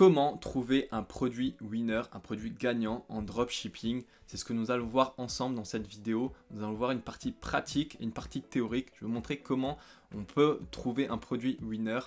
Comment trouver un produit winner, un produit gagnant en dropshipping? C'est ce que nous allons voir ensemble dans cette vidéo. Nous allons voir une partie pratique et une partie théorique. Je vais vous montrer comment on peut trouver un produit winner,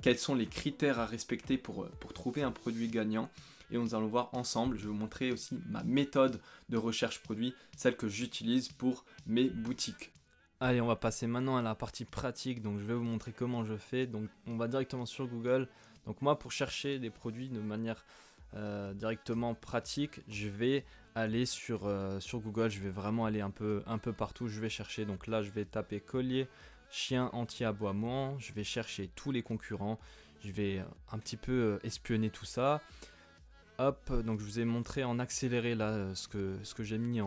quels sont les critères à respecter pour trouver un produit gagnant. Et nous allons voir ensemble, je vais vous montrer aussi ma méthode de recherche produit, celle que j'utilise pour mes boutiques. Allez, on va passer maintenant à la partie pratique. Donc, je vais vous montrer comment je fais. Donc, on va directement sur Google. Donc, moi, pour chercher des produits de manière directement pratique, je vais aller sur Google. Je vais vraiment aller un peu partout. Je vais chercher. Donc là, je vais taper collier, chien anti-aboiement. Je vais chercher tous les concurrents. Je vais un petit peu espionner tout ça. Hop, donc je vous ai montré en accéléré là ce que j'ai mis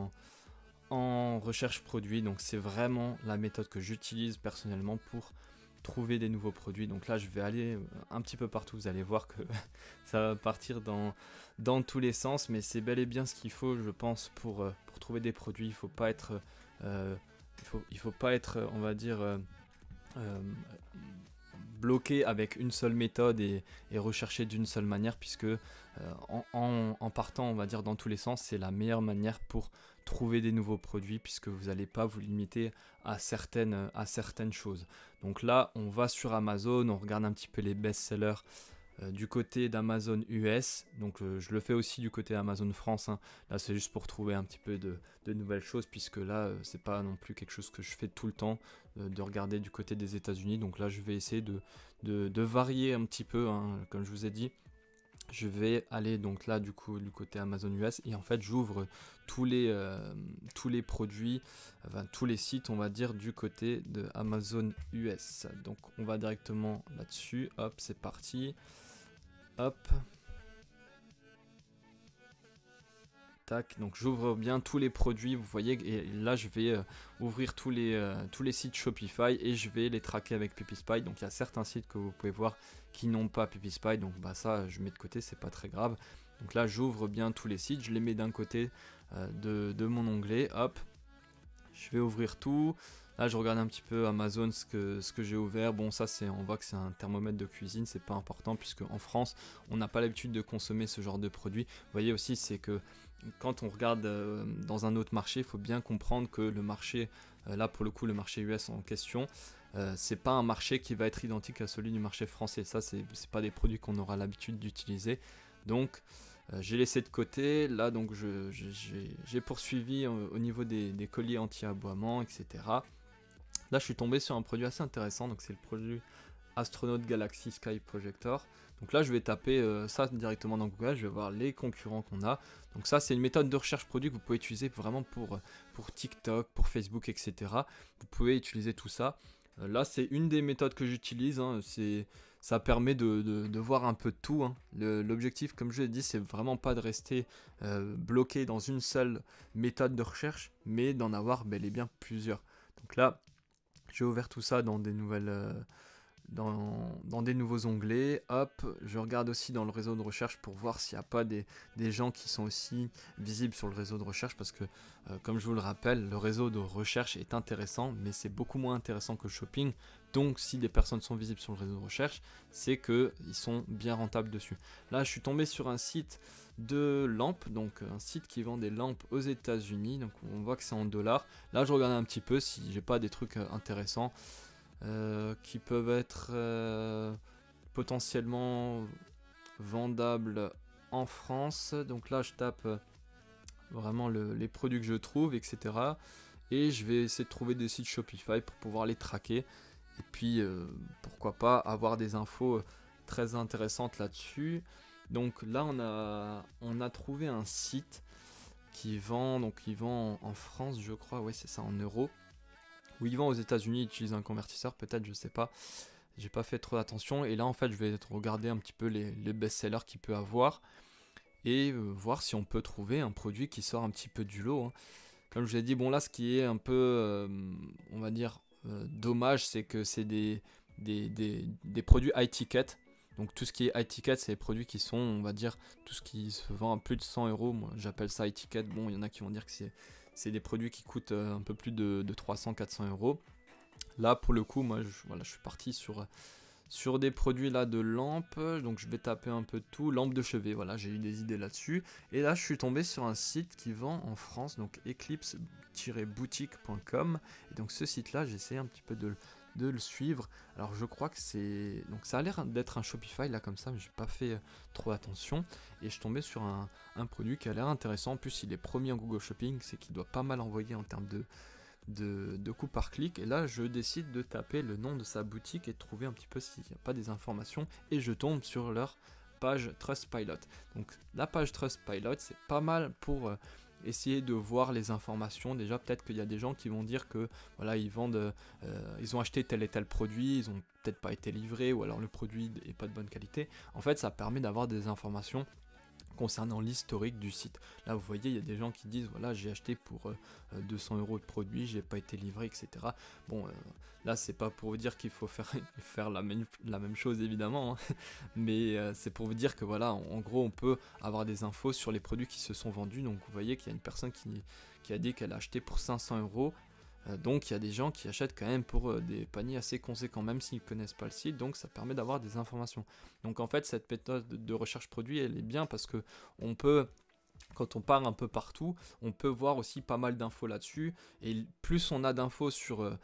en recherche produit. Donc c'est vraiment la méthode que j'utilise personnellement pour trouver des nouveaux produits. Donc là je vais aller un petit peu partout, vous allez voir que ça va partir dans tous les sens, mais c'est bel et bien ce qu'il faut, je pense, pour trouver des produits. Il faut pas être on va dire bloqué avec une seule méthode et rechercher d'une seule manière, puisque en partant, on va dire, dans tous les sens, c'est la meilleure manière pour trouver des nouveaux produits, puisque vous n'allez pas vous limiter à certaines choses. Donc là, on va sur Amazon, on regarde un petit peu les best-sellers du côté d'Amazon US. Donc je le fais aussi du côté Amazon France, hein. Là c'est juste pour trouver un petit peu de nouvelles choses, puisque là c'est pas non plus quelque chose que je fais tout le temps, de regarder du côté des États-Unis. Donc là je vais essayer de varier un petit peu, hein, comme je vous ai dit. Je vais aller donc là du côté Amazon US, et en fait j'ouvre tous les produits, enfin tous les sites, on va dire, du côté de Amazon US. Donc on va directement là-dessus. Hop, c'est parti. Hop. Tac, donc j'ouvre bien tous les produits, vous voyez, et là je vais ouvrir tous les sites Shopify et je vais les traquer avec PuppySpy. Donc il y a certains sites que vous pouvez voir qui n'ont pas PuppySpy, donc bah ça je mets de côté, c'est pas très grave. Donc là j'ouvre bien tous les sites, je les mets d'un côté de mon onglet. Hop, je vais ouvrir tout. Là je regarde un petit peu Amazon, ce que j'ai ouvert. Bon, ça on voit que c'est un thermomètre de cuisine, c'est pas important, puisque en France on n'a pas l'habitude de consommer ce genre de produit. Vous voyez aussi, c'est que quand on regarde dans un autre marché, il faut bien comprendre que le marché, là pour le coup le marché US en question, c'est pas un marché qui va être identique à celui du marché français. Ça c'est pas des produits qu'on aura l'habitude d'utiliser. Donc j'ai laissé de côté. Là donc j'ai poursuivi au niveau des colliers anti-aboiement, etc. Là je suis tombé sur un produit assez intéressant, donc c'est le produit Astronaut Galaxy Sky Projector. Donc là je vais taper ça directement dans Google, je vais voir les concurrents qu'on a. Donc ça c'est une méthode de recherche produit que vous pouvez utiliser vraiment pour TikTok, pour Facebook, etc. Vous pouvez utiliser tout ça. Là c'est une des méthodes que j'utilise, hein. Ça permet de voir un peu de tout, hein. L'objectif, comme je l'ai dit, c'est vraiment pas de rester bloqué dans une seule méthode de recherche, mais d'en avoir bel et bien plusieurs. Donc là j'ai ouvert tout ça dans des nouvelles... dans des nouveaux onglets. Hop, je regarde aussi dans le réseau de recherche pour voir s'il n'y a pas des gens qui sont aussi visibles sur le réseau de recherche, parce que comme je vous le rappelle, le réseau de recherche est intéressant, mais c'est beaucoup moins intéressant que le shopping. Donc si des personnes sont visibles sur le réseau de recherche, c'est qu'ils sont bien rentables dessus. Là je suis tombé sur un site de lampes, donc un site qui vend des lampes aux États-Unis. Donc on voit que c'est en dollars. Là je regarde un petit peu si j'ai pas des trucs intéressants qui peuvent être potentiellement vendables en France. Donc là je tape vraiment les produits que je trouve, etc. Et je vais essayer de trouver des sites Shopify pour pouvoir les traquer. Et puis pourquoi pas avoir des infos très intéressantes là-dessus. Donc là on a trouvé un site qui vend, donc il vend en France, je crois, ouais c'est ça, en euros. Ou il vend aux États-Unis, il utilise un convertisseur, peut-être, je sais pas. J'ai pas fait trop d'attention. Et là, en fait, je vais regarder un petit peu les best-sellers qu'il peut avoir et voir si on peut trouver un produit qui sort un petit peu du lot, hein. Comme je vous ai dit, bon là, ce qui est un peu, on va dire, dommage, c'est que c'est des produits high ticket. Donc tout ce qui est high ticket, c'est les produits qui sont, on va dire, tout ce qui se vend à plus de 100 euros. Moi, j'appelle ça high ticket. Bon, il y en a qui vont dire que c'est des produits qui coûtent un peu plus de 300-400 euros. Là, pour le coup, moi, je suis parti sur sur des produits là de lampes, donc je vais taper un peu de tout, lampe de chevet, voilà, j'ai eu des idées là-dessus. Et là, je suis tombé sur un site qui vend en France, donc eclipse-boutique.com. Et donc ce site-là, j'ai essayé un petit peu de le suivre. Alors je crois que c'est... Donc ça a l'air d'être un Shopify là comme ça, mais j'ai pas fait trop attention. Et je suis tombé sur un produit qui a l'air intéressant. En plus, il est promis en Google Shopping, c'est qu'il doit pas mal envoyer en termes de coût par clic. Et là je décide de taper le nom de sa boutique et de trouver un petit peu s'il n'y a pas des informations, et je tombe sur leur page Trustpilot. Donc la page Trustpilot, c'est pas mal pour essayer de voir les informations. Déjà, peut-être qu'il y a des gens qui vont dire que voilà, ils vendent, ils ont acheté tel et tel produit, ils ont peut-être pas été livrés, ou alors le produit est pas de bonne qualité. En fait, ça permet d'avoir des informations concernant l'historique du site. Là vous voyez, il y a des gens qui disent voilà, j'ai acheté pour 200 € de produit, j'ai pas été livré, etc. Bon, là c'est pas pour vous dire qu'il faut faire la même chose évidemment, hein. Mais c'est pour vous dire que voilà, en gros on peut avoir des infos sur les produits qui se sont vendus. Donc vous voyez qu'il y a une personne qui a dit qu'elle a acheté pour 500 €. Donc il y a des gens qui achètent quand même pour des paniers assez conséquents, même s'ils ne connaissent pas le site, donc ça permet d'avoir des informations. Donc en fait, cette méthode de recherche produit, elle est bien parce que on peut, quand on part un peu partout, on peut voir aussi pas mal d'infos là-dessus, et plus on a d'infos sur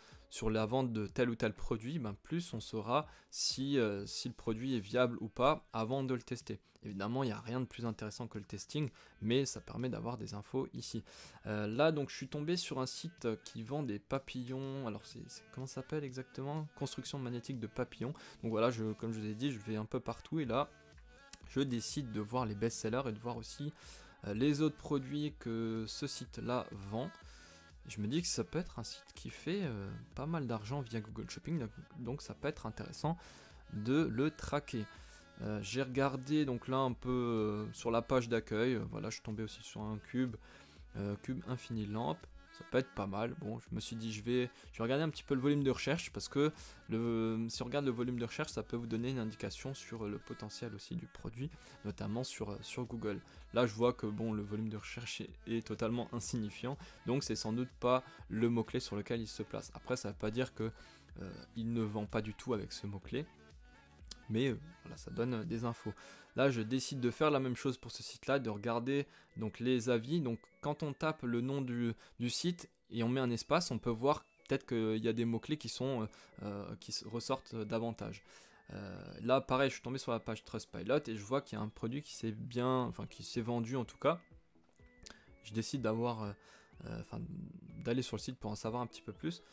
la vente de tel ou tel produit, ben plus on saura si le produit est viable ou pas avant de le tester. Évidemment, il n'y a rien de plus intéressant que le testing, mais ça permet d'avoir des infos ici. Là, donc, je suis tombé sur un site qui vend des papillons. Alors, comment ça s'appelle exactement? Construction magnétique de papillons. Donc voilà, comme je vous ai dit, je vais un peu partout, et là, je décide de voir les best-sellers et de voir aussi les autres produits que ce site-là vend. Je me dis que ça peut être un site qui fait pas mal d'argent via Google Shopping, donc ça peut être intéressant de le traquer. J'ai regardé donc là un peu sur la page d'accueil, voilà, je suis tombé aussi sur un cube infini lampe, ça peut être pas mal. Bon, je me suis dit je vais regarder un petit peu le volume de recherche, parce que si on regarde le volume de recherche, ça peut vous donner une indication sur le potentiel aussi du produit, notamment sur Google. Là je vois que bon, le volume de recherche est totalement insignifiant, donc c'est sans doute pas le mot-clé sur lequel il se place. Après, ça ne veut pas dire que il ne vend pas du tout avec ce mot-clé, mais voilà, ça donne des infos. Là je décide de faire la même chose pour ce site là, de regarder donc les avis. Donc quand on tape le nom du site et on met un espace, on peut voir peut-être qu'il y a des mots clés qui ressortent davantage. Là pareil, je suis tombé sur la page Trustpilot et je vois qu'il y a un produit qui s'est vendu en tout cas. Je décide d'aller sur le site pour en savoir un petit peu plus.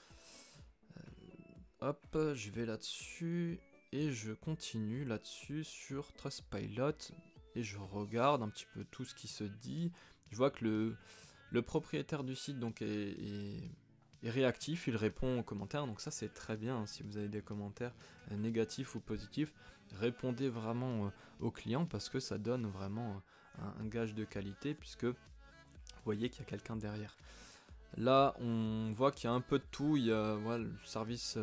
Hop, je vais là-dessus. Et je continue là-dessus sur Trustpilot et je regarde un petit peu tout ce qui se dit. Je vois que le propriétaire du site donc est réactif, il répond aux commentaires, donc ça c'est très bien, hein. Si vous avez des commentaires négatifs ou positifs, répondez vraiment aux clients, parce que ça donne vraiment un gage de qualité, puisque vous voyez qu'il y a quelqu'un derrière. Là on voit qu'il y a un peu de tout, il y a voilà, le service...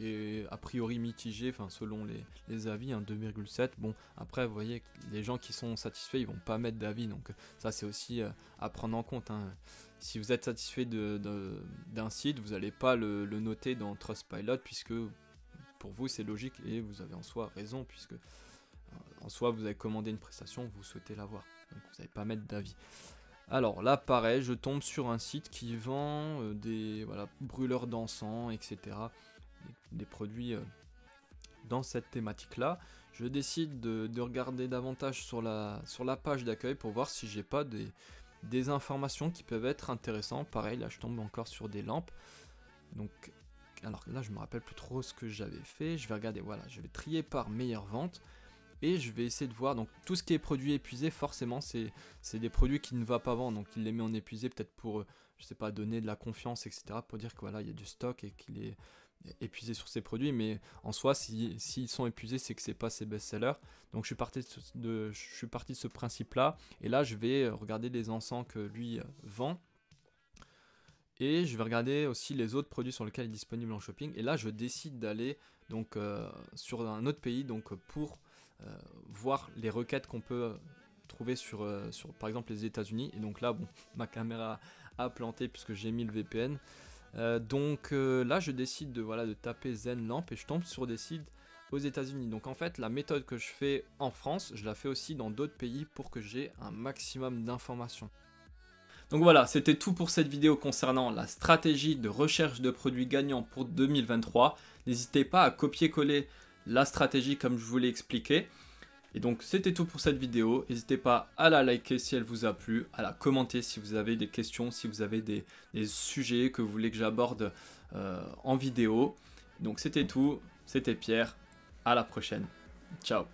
et a priori mitigé, enfin selon les avis, 2,7. Bon, après vous voyez que les gens qui sont satisfaits, ils vont pas mettre d'avis, donc ça c'est aussi à prendre en compte, hein. Si vous êtes satisfait d'un site, vous n'allez pas le noter dans Trustpilot, puisque pour vous c'est logique, et vous avez en soi raison, puisque en soi vous avez commandé une prestation, vous souhaitez l'avoir, donc vous n'allez pas mettre d'avis. Alors là pareil, je tombe sur un site qui vend des brûleurs d'encens, etc., des produits dans cette thématique là. Je décide de regarder davantage sur la page d'accueil pour voir si j'ai pas des informations qui peuvent être intéressantes. Pareil, là je tombe encore sur des lampes. Donc, alors là je me rappelle plus trop ce que j'avais fait. Je vais regarder, voilà, je vais trier par meilleure vente et je vais essayer de voir. Donc tout ce qui est produit épuisé, forcément c'est des produits qui ne va pas vendre, donc il les met en épuisé peut-être pour je sais pas, donner de la confiance, etc., pour dire que voilà, il y a du stock et qu'il est épuisé sur ces produits. Mais en soi, s'ils sont épuisés, c'est que c'est pas ses best-sellers. Donc je suis parti de ce principe là, et là je vais regarder les encens que lui vend, et je vais regarder aussi les autres produits sur lesquels il est disponible en shopping. Et là je décide d'aller donc sur un autre pays, donc pour voir les requêtes qu'on peut trouver sur par exemple les États-Unis. Et donc là bon, ma caméra a planté puisque j'ai mis le VPN. Donc là je décide de taper Zen Lamp, et je tombe sur des sites aux États-Unis. Donc en fait, la méthode que je fais en France, je la fais aussi dans d'autres pays pour que j'ai un maximum d'informations. Donc voilà, c'était tout pour cette vidéo concernant la stratégie de recherche de produits gagnants pour 2023. N'hésitez pas à copier-coller la stratégie comme je vous l'ai expliqué. Et donc c'était tout pour cette vidéo. N'hésitez pas à la liker si elle vous a plu, à la commenter si vous avez des questions, si vous avez des sujets que vous voulez que j'aborde en vidéo. Donc c'était tout, c'était Pierre, à la prochaine. Ciao.